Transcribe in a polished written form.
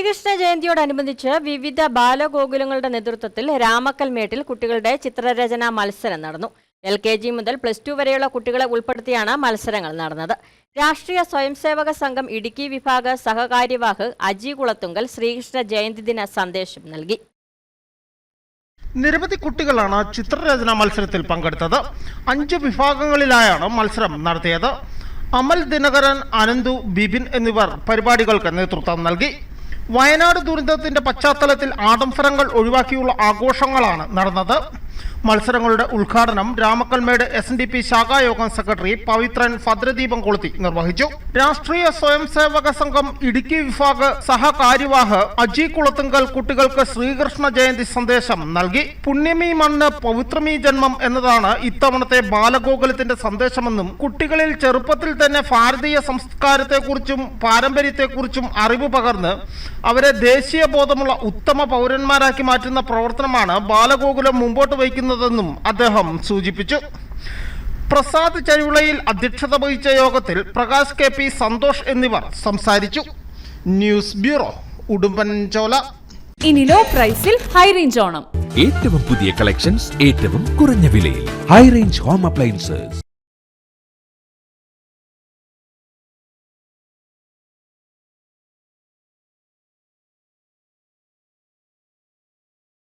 ശ്രീകൃഷ്ണ ജയന്തിയോടനുബന്ധിച്ച് വിവിധ ബാലഗോകുലങ്ങളുടെ നേതൃത്വത്തിൽ രാമക്കൽമേട്ടിൽ കുട്ടികളുടെ ചിത്രരചനാ മത്സരം നടന്നു. LKG മുതൽ +2 വരെയുള്ള കുട്ടികളെ ഉൾപ്പെടുത്തിയാണ് മത്സരങ്ങൾ നടന്നത്. രാഷ്ട്രീയ സ്വയംസേവക സംഘം ഇടുക്കി വിഭാഗ സഹകാര്യവാഹ് അജി കുളത്തുങ്കൽ ശ്രീകൃഷ്ണ ജയന്തി ദിന സന്ദേശം നൽകി. നിരവധി കുട്ടികളാണ് ചിത്രരചനാ മത്സരത്തിൽ പങ്കെടുത്തത്. 5 വിഭാഗങ്ങളിലായാണ് മത്സരം നടത്തിയത്. അമൽ, ദിനകരൻ, അനന്തു, ബിപിൻ എന്നിവർ പരിപാടികൾക്ക് നേതൃത്വം നൽകി. വയനാട് ദുരന്തത്തിന്റെ പശ്ചാത്തലത്തിൽ ആഡംബരങ്ങൾ ഒഴിവാക്കിയുള്ള ആഘോഷങ്ങളാണ് നടന്നത്. മത്സരങ്ങളുടെ ഉദ്ഘാടനം രാമക്കൽമേട് SNDP ശാഖായോഗം സെക്രട്ടറി പവിത്രൻ ഭദ്രദീപം കൊളുത്തി നിർവഹിച്ചു. രാഷ്ട്രീയ സ്വയംസേവക സംഘം ഇടുക്കി വിഭാഗ സഹകാര്യവാഹ് അജി കുളത്തുങ്കൽ കുട്ടികൾക്ക് ശ്രീകൃഷ്ണ ജയന്തി സന്ദേശം നൽകി. പുണ്യമീ മണ്ണ് പവിത്രമീ ജന്മം എന്നതാണ് ഇത്തവണത്തെ ബാലഗോകുലത്തിന്റെ സന്ദേശമെന്നും കുട്ടികളിൽ ചെറുപ്പത്തിൽ തന്നെ ഭാരതീയ സംസ്കാരത്തെക്കുറിച്ചും പാരമ്പര്യത്തെക്കുറിച്ചും അറിവ് പകർന്ന് അവരെ ദേശീയ ബോധമുള്ള ഉത്തമ പൗരന്മാരാക്കി മാറ്റുന്ന പ്രവർത്തനമാണ് ബാലഗോകുലം മുമ്പോട്ട് വയ്ക്കുന്നതെന്നും അദ്ദേഹം സൂചിപ്പിച്ചു. പ്രസാദ് ചരുളയിൽ അധ്യക്ഷത വഹിച്ച യോഗത്തിൽ പ്രകാശ് KP, സന്തോഷ് എന്നിവർ സംസാരിച്ചു. News bureau, Udumbanchola. ഇനി ലോ പ്രൈസിൽ ഹൈ റേഞ്ച് ഓണം. ഏറ്റവും പുതിയ കളക്ഷൻസ് ഏറ്റവും കുറഞ്ഞ വിലയിൽ. High range home appliances.